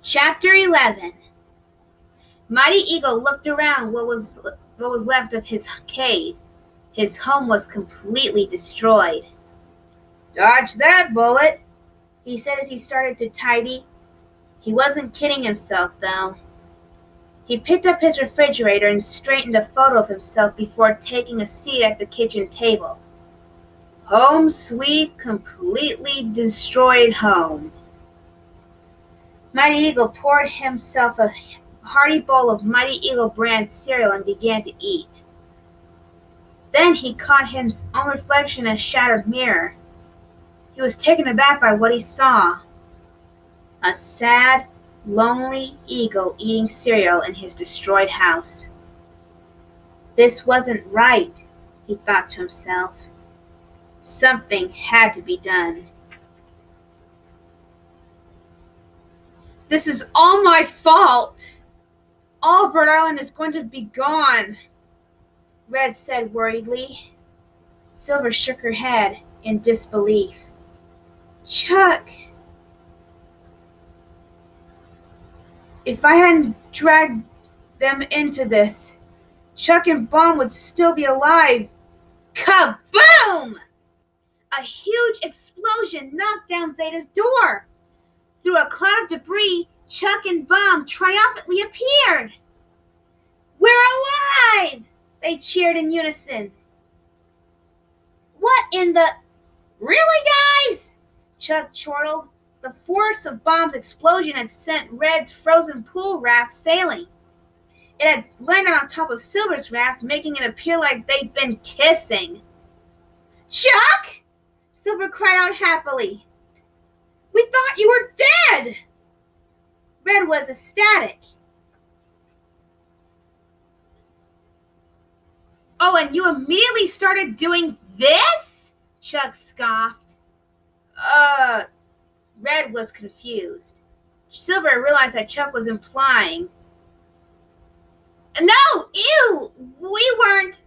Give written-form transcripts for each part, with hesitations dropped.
Chapter 11. Mighty Eagle looked around what was left of his cave. His home was completely destroyed. "Dodge that bullet," he said as he started to tidy. He wasn't kidding himself, though. He picked up his refrigerator and straightened a photo of himself before taking a seat at the kitchen table. Home sweet, completely destroyed home. Mighty Eagle poured himself a hearty bowl of Mighty Eagle brand cereal and began to eat. Then he caught his own reflection in a shattered mirror. He was taken aback by what he saw. A sad, lonely eagle eating cereal in his destroyed house. This wasn't right, he thought to himself. Something had to be done. "This is all my fault. All Bird Island is going to be gone," Red said worriedly. Silver shook her head in disbelief. "Chuck, if I hadn't dragged them into this, Chuck and Bomb would still be alive." Kaboom! A huge explosion knocked down Zeta's door. Through a cloud of debris, Chuck and Bomb triumphantly appeared. "We're alive!" they cheered in unison. "What in the... Really, guys?" Chuck chortled. The force of Bomb's explosion had sent Red's frozen pool raft sailing. It had landed on top of Silver's raft, making it appear like they'd been kissing. "Chuck!" Silver cried out happily. "We thought you were dead!" Red was ecstatic. "Oh, and you immediately started doing this?" Chuck scoffed. Red was confused. Silver realized that Chuck was implying. "No, ew, we weren't."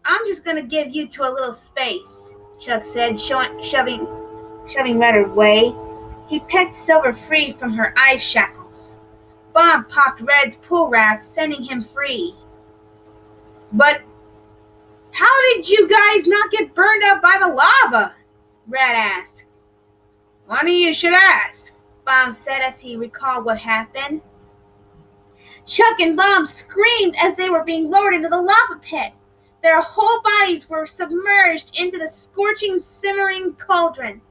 "I'm just going to give you two a little space," Chuck said, shoving Red away. He picked Silver free from her ice shackles. Bomb popped Red's pool raft, sending him free. "But how did you guys not get burned up by the lava?" Red asked. "One of you should ask," Bomb said as he recalled what happened. Chuck and Bomb screamed as they were being lowered into the lava pit. Their whole bodies were submerged into the scorching, simmering cauldron.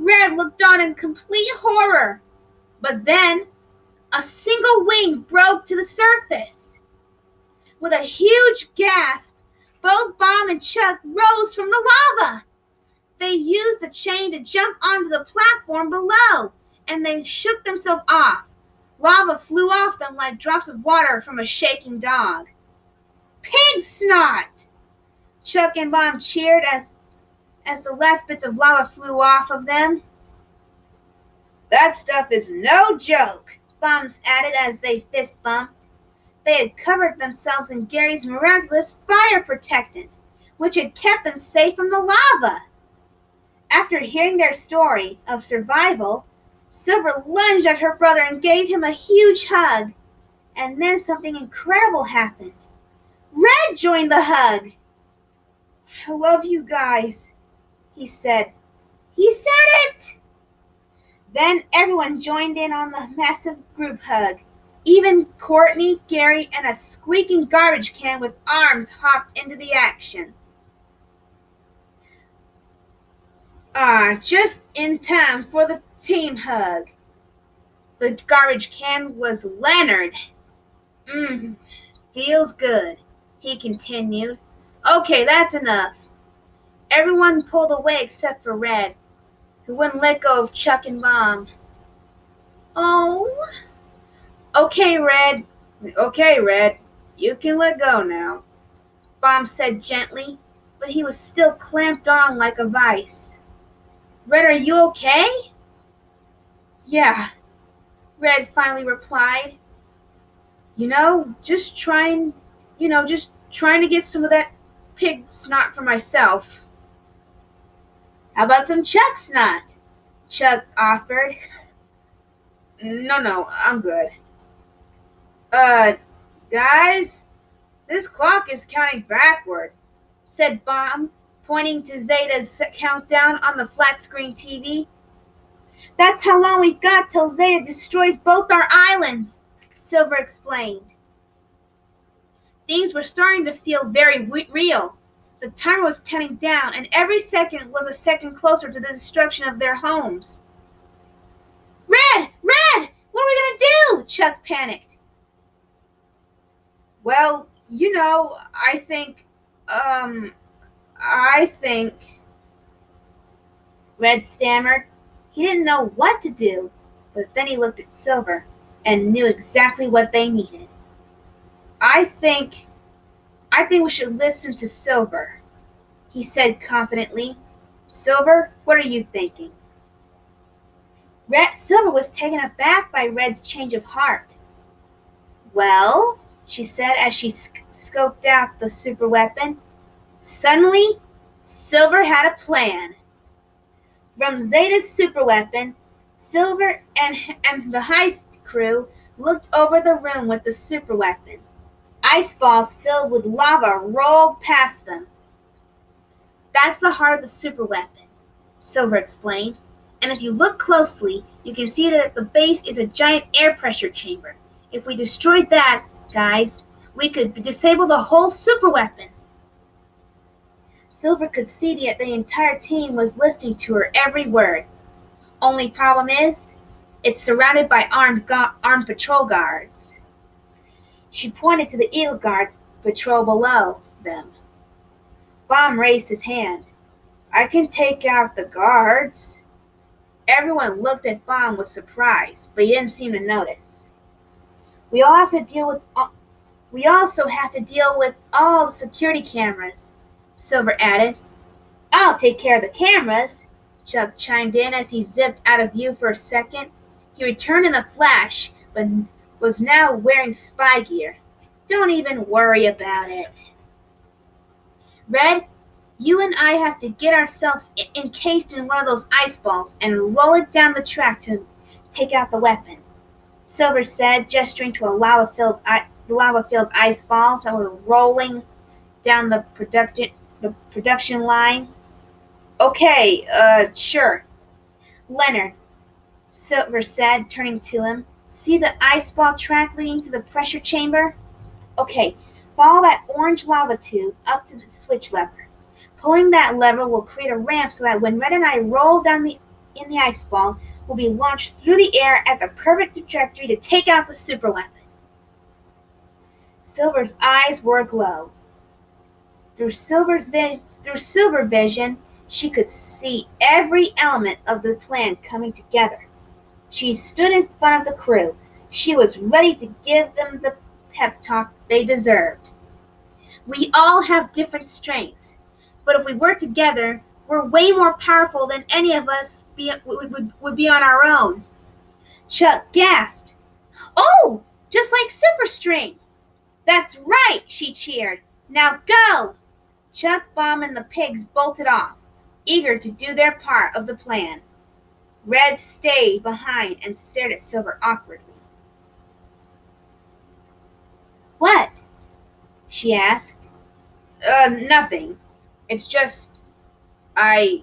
Red looked on in complete horror. But then, a single wing broke to the surface. With a huge gasp, both Bomb and Chuck rose from the lava. They used the chain to jump onto the platform below, and they shook themselves off. Lava flew off them like drops of water from a shaking dog. "Pig snot!" Chuck and Bomb cheered as the last bits of lava flew off of them. "That stuff is no joke," Bomb added as they fist bumped. They had covered themselves in Gary's miraculous fire protectant, which had kept them safe from the lava. After hearing their story of survival, Silver lunged at her brother and gave him a huge hug. And then something incredible happened. Red joined the hug. "I love you guys," he said. He said it! Then everyone joined in on the massive group hug. Even Courtney, Gary, and a squeaking garbage can with arms hopped into the action. Just in time for the team hug. The garbage can was Leonard. Feels good," he continued. "Okay, that's enough." Everyone pulled away except for Red, who wouldn't let go of Chuck and Bomb. "Oh." Okay, Red, you can let go now," Bomb said gently, but he was still clamped on like a vice. "Red, are you okay?" "Yeah," Red finally replied. Just trying to get some of that pig snot for myself." "How about some Chuck snot?" Chuck offered. No, I'm good. Uh, guys, this clock is counting backward, said Bomb, pointing to Zeta's countdown on the flat screen TV. That's how long we've got till Zeta destroys both our islands, Silver explained. Things were starting to feel very real. The timer was counting down, and every second was a second closer to the destruction of their homes. Red! Red! What are we going to do? Chuck panicked. Well, I think, Red stammered. He didn't know what to do, but then he looked at Silver and knew exactly what they needed. I think we should listen to Silver, he said confidently. Silver, what are you thinking? Silver was taken aback by Red's change of heart. Well, she said as she scoped out the super weapon. Suddenly, Silver had a plan. From Zeta's super weapon, Silver and the heist crew looked over the room with the super weapon. Ice balls filled with lava rolled past them. That's the heart of the super weapon, Silver explained. And if you look closely, you can see that at the base is a giant air pressure chamber. If we destroyed that, guys, we could disable the whole super weapon. Silver could see that the entire team was listening to her every word. Only problem is, it's surrounded by armed patrol guards. She pointed to the Eagle Guards patrol below them. Bomb raised his hand. I can take out the guards. Everyone looked at Bomb with surprise, but he didn't seem to notice. We also have to deal with all the security cameras, Silver added. I'll take care of the cameras, Chuck chimed in as he zipped out of view for a second. He returned in a flash, but was now wearing spy gear. Don't even worry about it. Red, you and I have to get ourselves encased in one of those ice balls and roll it down the track to take out the weapon, Silver said, gesturing to a lava-filled ice balls that were rolling down the production line. Okay, sure. Leonard, Silver said, turning to him. See the ice ball track leading to the pressure chamber? Okay, follow that orange lava tube up to the switch lever. Pulling that lever will create a ramp so that when Red and I roll down in the ice ball, we'll be launched through the air at the perfect trajectory to take out the super weapon. Silver's eyes were aglow. Through Silver vision, she could see every element of the plan coming together. She stood in front of the crew. She was ready to give them the pep talk they deserved. We all have different strengths, but if we work together, we're way more powerful than any of us would be on our own. Chuck gasped. Oh, just like Super String. That's right, she cheered. Now go! Chuck, Bomb, and the pigs bolted off, eager to do their part of the plan. Red stayed behind and stared at Silver awkwardly. What? She asked. Nothing. It's just, I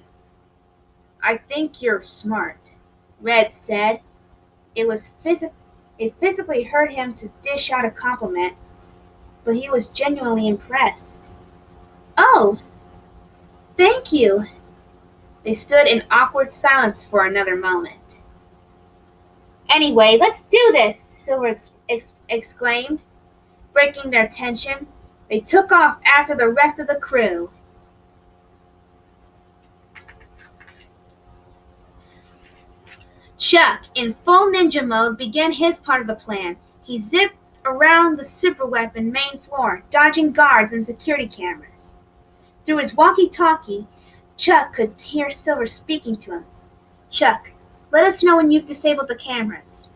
think you're smart, Red said. It physically hurt him to dish out a compliment, but he was genuinely impressed. Oh, thank you. They stood in awkward silence for another moment. Anyway, let's do this, Silver exclaimed, breaking their tension. They took off after the rest of the crew. Chuck, in full ninja mode, began his part of the plan. He zipped around the super weapon main floor, dodging guards and security cameras. Through his walkie-talkie, Chuck could hear Silver speaking to him. Chuck, let us know when you've disabled the cameras.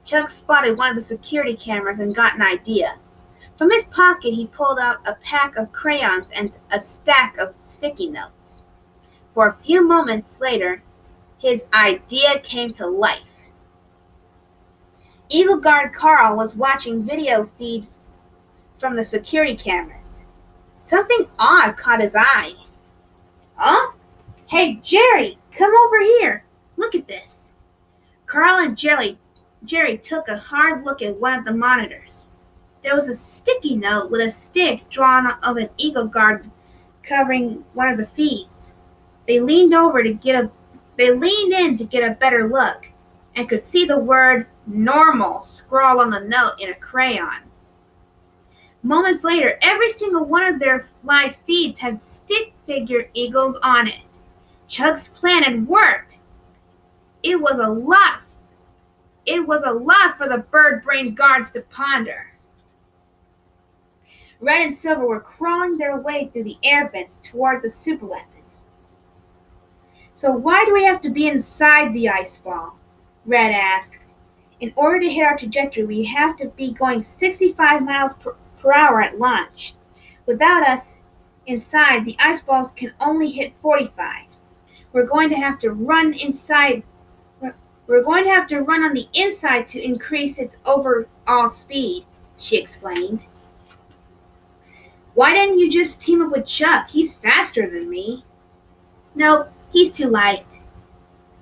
Chuck spotted one of the security cameras and got an idea. From his pocket, he pulled out a pack of crayons and a stack of sticky notes. For a few moments later, his idea came to life. Eagle Guard Carl was watching video feed from the security cameras. Something odd caught his eye. Huh? Hey, Jerry, come over here. Look at this. Carl and Jerry took a hard look at one of the monitors. There was a sticky note with a stick drawn of an eagle guard covering one of the feeds. They leaned in to get a better look and could see the word normal scrawled on the note in a crayon. Moments later, every single one of their live feeds had stick figure eagles on it. Chug's plan had worked. It was a lot for the bird-brained guards to ponder. Red and Silver were crawling their way through the air vents toward the superweapon. So why do we have to be inside the ice ball? Red asked. In order to hit our trajectory, we have to be going 65 miles per hour at launch. Without us inside, the ice balls can only hit 45. We're going to have to run on the inside to increase its overall speed, she explained. Why didn't you just team up with Chuck? He's faster than me. Nope, he's too light.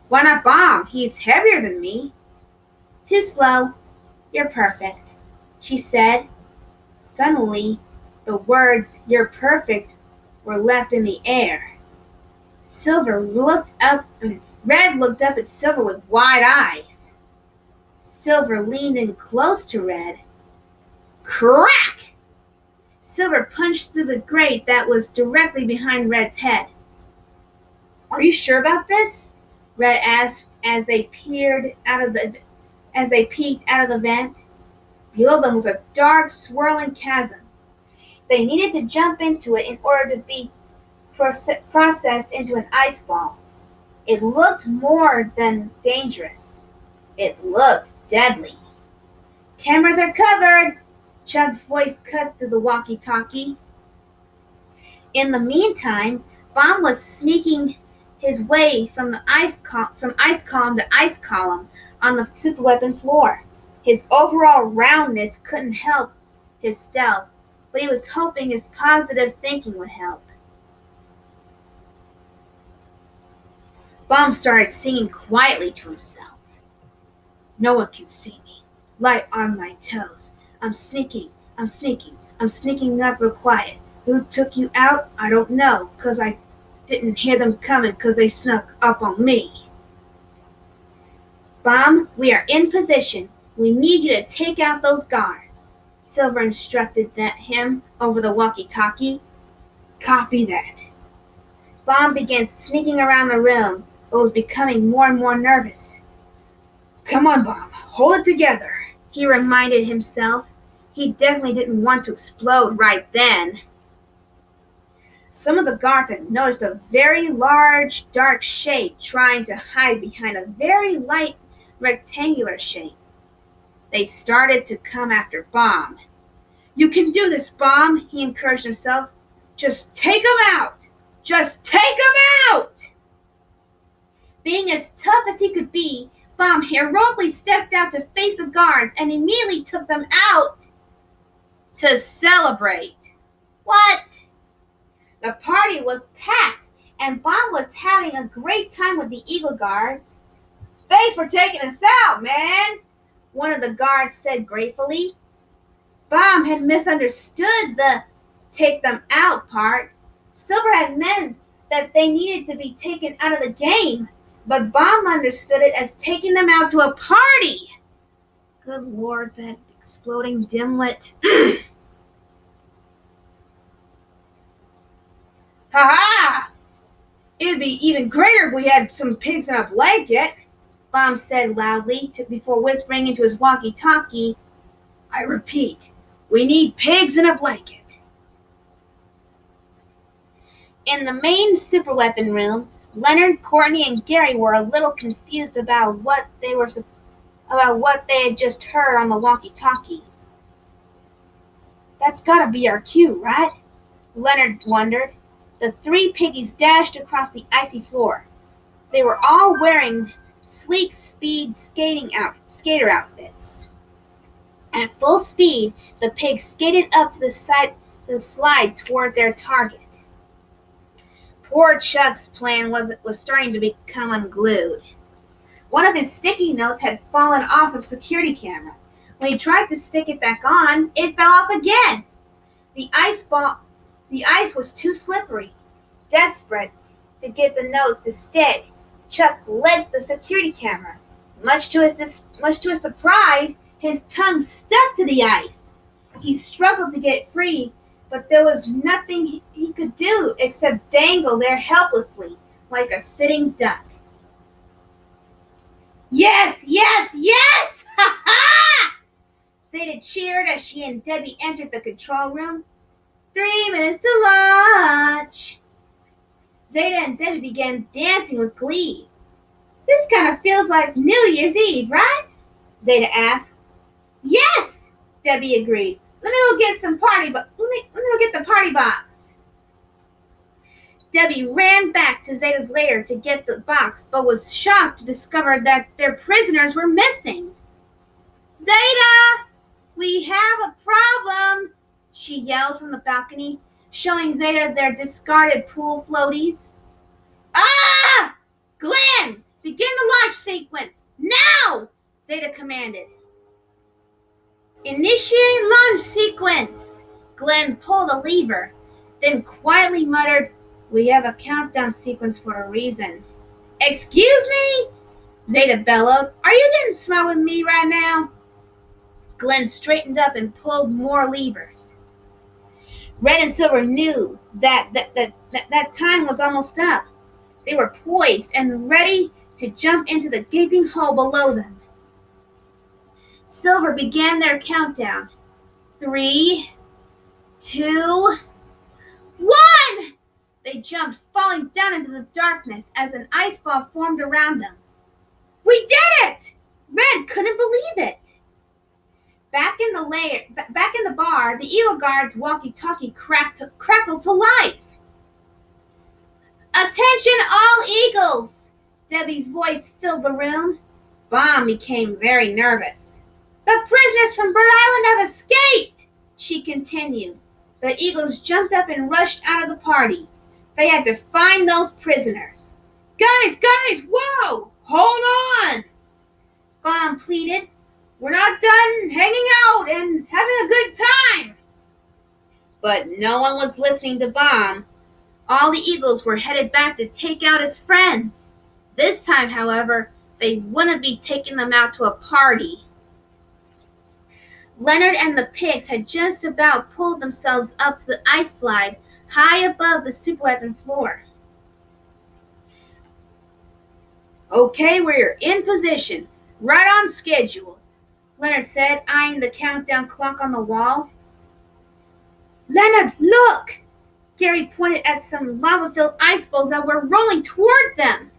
Why not Bomb? He's heavier than me. Too slow. You're perfect, she said. Suddenly, the words, "You're perfect," were left in the air. Red looked up at Silver with wide eyes. Silver leaned in close to Red. Crack! Silver punched through the grate that was directly behind Red's head. Are you sure about this? Red asked as they peeked out of the vent. Below them was a dark, swirling chasm. They needed to jump into it in order to be processed into an ice ball. It looked more than dangerous. It looked deadly. Cameras are covered! Chug's voice cut through the walkie-talkie. In the meantime, Bomb was sneaking his way from ice column to ice column on the superweapon floor. His overall roundness couldn't help his stealth, but he was hoping his positive thinking would help. Bomb started singing quietly to himself. No one can see me. Light on my toes. I'm sneaking up real quiet. Who took you out? I don't know, 'cause I didn't hear them coming 'cause they snuck up on me. Bomb, we are in position. We need you to take out those guards, Silver instructed him over the walkie-talkie. Copy that. Bomb began sneaking around the room, but was becoming more and more nervous. Come on, Bomb, hold it together, he reminded himself. He definitely didn't want to explode right then. Some of the guards had noticed a very large, dark shape trying to hide behind a very light, rectangular shape. They started to come after Bomb. You can do this, Bomb, he encouraged himself. Just take them out! Just take them out! Being as tough as he could be, Bomb heroically stepped out to face the guards and immediately took them out to celebrate. What? The party was packed, and Bomb was having a great time with the Eagle Guards. Thanks for taking us out, man, one of the guards said gratefully. Bomb had misunderstood the take them out part. Silver had meant that they needed to be taken out of the game, but Bomb understood it as taking them out to a party. Good Lord, that exploding dimwit. Ha-ha! It'd be even greater if we had some pigs in a blanket, Bomb said loudly before whispering into his walkie-talkie. I repeat, we need pigs in a blanket. In the main superweapon room, Leonard, Courtney, and Gary were a little confused about what they had just heard on the walkie-talkie. That's gotta be our cue, right? Leonard wondered. The three piggies dashed across the icy floor. They were all wearing sleek speed skater outfits. At full speed, the pigs skated up to the slide toward their target. Poor Chuck's plan was starting to become unglued. One of his sticky notes had fallen off the security camera. When he tried to stick it back on, it fell off again. The ice was too slippery. Desperate to get the note to stick, Chuck lit the security camera. Much to his surprise, his tongue stuck to the ice. He struggled to get it free, but there was nothing he could do except dangle there helplessly, like a sitting duck. Yes, yes, yes! Ha ha! Zeta cheered as she and Debbie entered the control room. 3 minutes to launch! Zeta and Debbie began dancing with glee. This kind of feels like New Year's Eve, right? Zeta asked. Yes, Debbie agreed. Let me go get the party box. Debbie ran back to Zeta's lair to get the box, but was shocked to discover that their prisoners were missing. Zeta, we have a problem, she yelled from the balcony, showing Zeta their discarded pool floaties. Ah! Glenn, begin the launch sequence, now! Zeta commanded. Initiate launch sequence. Glenn pulled a lever, then quietly muttered, We have a countdown sequence for a reason. Excuse me? Zeta bellowed. Are you getting smart with me right now? Glenn straightened up and pulled more levers. Red and Silver knew that time was almost up. They were poised and ready to jump into the gaping hole below them. Silver began their countdown. 3, 2, 1! They jumped, falling down into the darkness as an ice ball formed around them. We did it! Red couldn't believe it. Back in the bar, the Eagle Guard's walkie-talkie crackled to life. Attention all Eagles! Debbie's voice filled the room. Bomb became very nervous. The prisoners from Bird Island have escaped, she continued. The Eagles jumped up and rushed out of the party. They had to find those prisoners. Guys, whoa! Hold on! Bomb pleaded. We're not done hanging out and having a good time. But no one was listening to Bomb. All the Eagles were headed back to take out his friends. This time, however, they wouldn't be taking them out to a party. Leonard and the pigs had just about pulled themselves up to the ice slide high above the superweapon floor. Okay, we're in position. Right on schedule, Leonard said, eyeing the countdown clock on the wall. Leonard, look! Gary pointed at some lava-filled ice balls that were rolling toward them.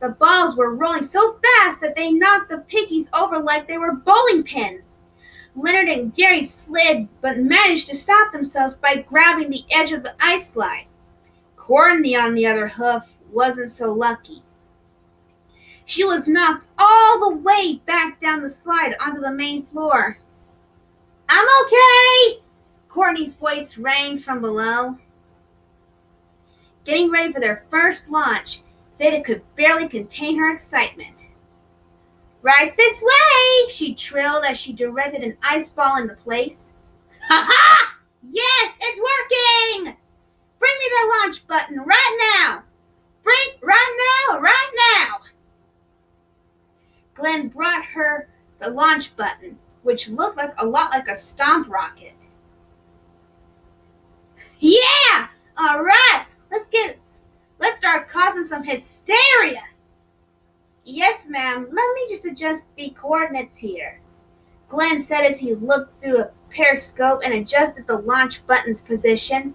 The balls were rolling so fast that they knocked the piggies over like they were bowling pins. Leonard and Gary slid, but managed to stop themselves by grabbing the edge of the ice slide. Courtney, on the other hoof, wasn't so lucky. She was knocked all the way back down the slide onto the main floor. I'm okay! Courtney's voice rang from below. Getting ready for their first launch, Zeta could barely contain her excitement. Right this way, she trilled as she directed an ice ball into place. Ha-ha! Yes, it's working! Bring me the launch button right now! Right now! Glenn brought her the launch button, which looked a lot like a stomp rocket. Yeah! All right, let's start causing some hysteria. Yes, ma'am. Let me just adjust the coordinates here, Glenn said as he looked through a periscope and adjusted the launch button's position.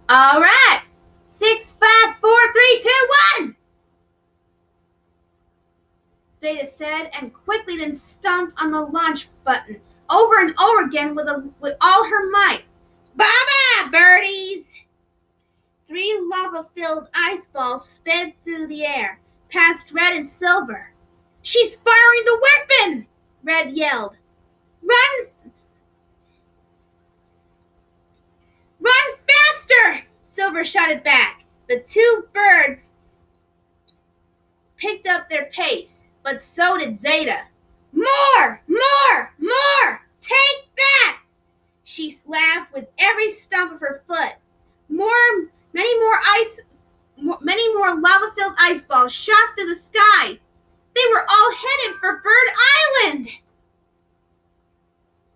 All right. 6, 5, 4, 3, 2, 1! Zeta said, and quickly then stomped on the launch button over and over again with all her might. Bye-bye, birdies! 3 lava-filled ice balls sped through the air, past Red and Silver. She's firing the weapon! Red yelled. Run! Run faster! Silver shouted back. The two birds picked up their pace, but so did Zeta. More! More! More! Take that! She laughed with every stomp of her foot. Many more lava-filled ice balls shot through the sky. They were all headed for Bird Island!